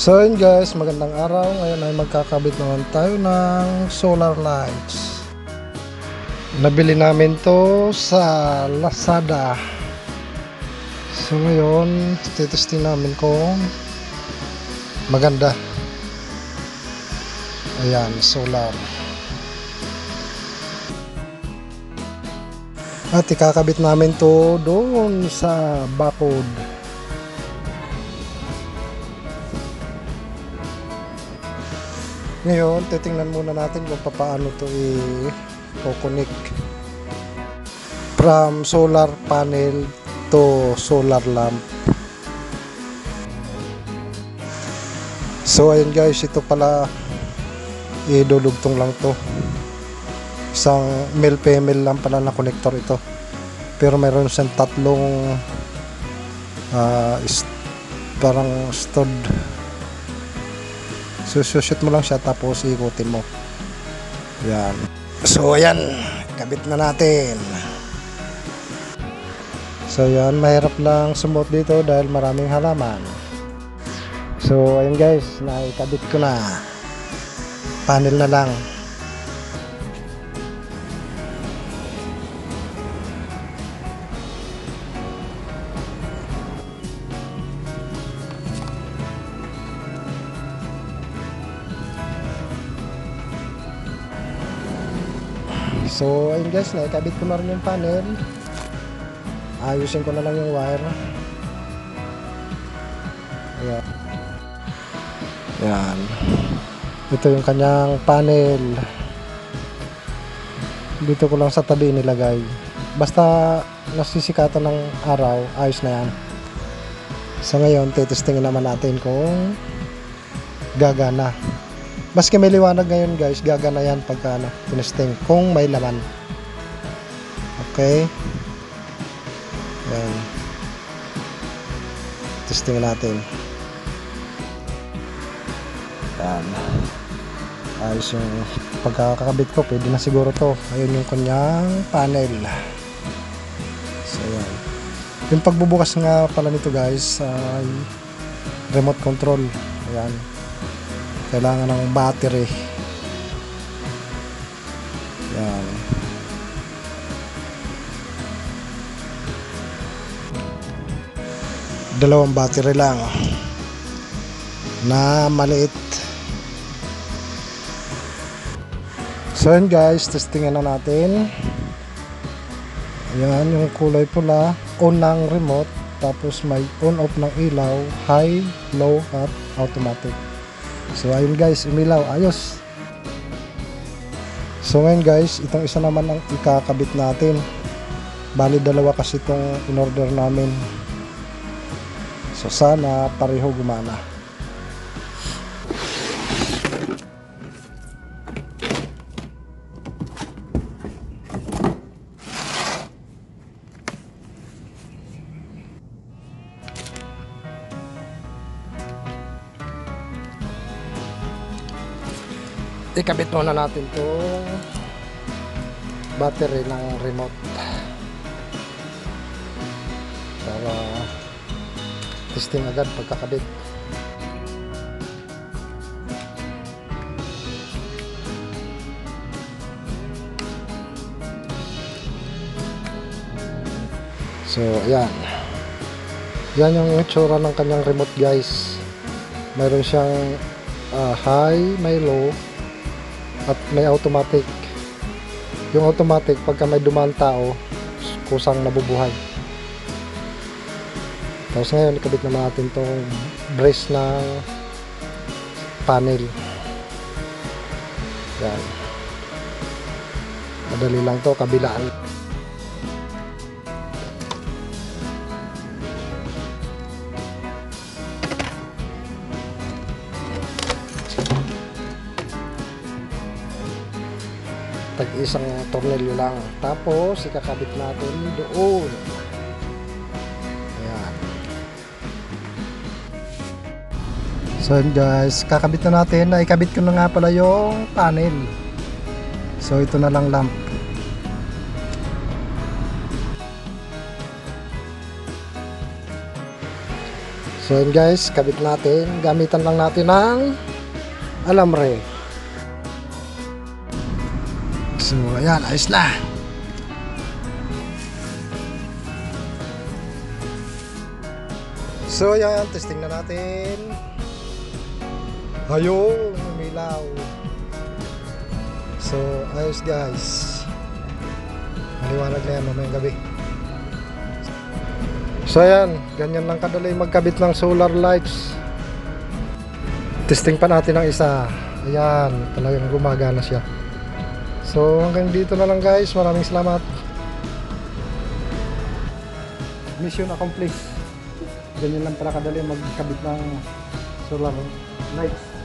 So yun guys, magandang araw. Ngayon ay magkakabit naman tayo ng solar lights. Nabili namin to sa Lazada. So ngayon, testing namin kung maganda. Ayan, solar. At ikakabit namin to doon sa bakod. Ngayon, titingnan muna natin kung paano to i-connect from solar panel to solar lamp. So ayun guys, ito pala idudugtong lang to. Isang male female lang pala na connector ito. Pero mayroon siyang tatlong parang stud. So shoot mo lang siya tapos ikutin mo. Yan. So ayan, kabit na natin. So yan, mahirap lang sumuot dito dahil maraming halaman. So ayun guys, naikabit ko na. Panel na lang. So ayun guys, naikabit ko na rin yung panel. Ayusin ko na lang yung wire. Ayan. Ayan. Ito yung kanyang panel. Dito ko lang sa tabi nilagay. Basta nasisikatan ng araw, ayos na yan. So ngayon, testingin naman natin kung gagana. Maski may liwanag ngayon guys, gagana yan pagka tinesting kung may laman. Okay. Yan. Testing natin. Yan. Ayos yung pagkakakabit ko, pwede na siguro to. Ayun yung kanyang panel. So yan. Yung pagbubukas nga pala nito guys ay remote control. Ayan. Kailangan ng battery. Yan. Dalawang battery lang na maliit. So yun guys, testingan na natin. Ayan, yung kulay pula, on ng remote, tapos may on off ng ilaw, high, low at automatic. So ayun guys, umilaw, ayos. So ngayon guys, itong isa naman ang ikakabit natin. Bali dalawa kasi itong in-order namin. So sana pareho gumana. Ikabit muna natin itong battery ng remote para testing agad pagkakabit. So ayan, yan yung itsura ng kanyang remote guys. Mayroon siyang high, may low at may automatic. Yung automatic pagka may dumaan tao, kusang nabubuhay. Tapos ngayon ikabit naman natin tong brace ng panel. Yan. Madali lang to, kabilaan. Tag-isang tornilyo lang. Tapos ikakabit natin doon. Ayan. So yun guys, kakabit na natin. Ikabit ko na nga pala yung panel. So ito na lang lamp. So yun guys, kabit natin. Gamitan lang natin ng alambre. So ayan, ayos na. So ayan, testing na natin. Ayun, umilaw. So ayos guys. Maliwanag na yan mamayang gabi. So ayan, ganyan lang kadali magkabit ng solar lights. Testing pa natin ang isa. Ayan, talagang gumagana siya. So hanggang dito na lang guys. Maraming salamat. Mission accomplished. Ganyan lang pala kadali magkabit ng solar lights.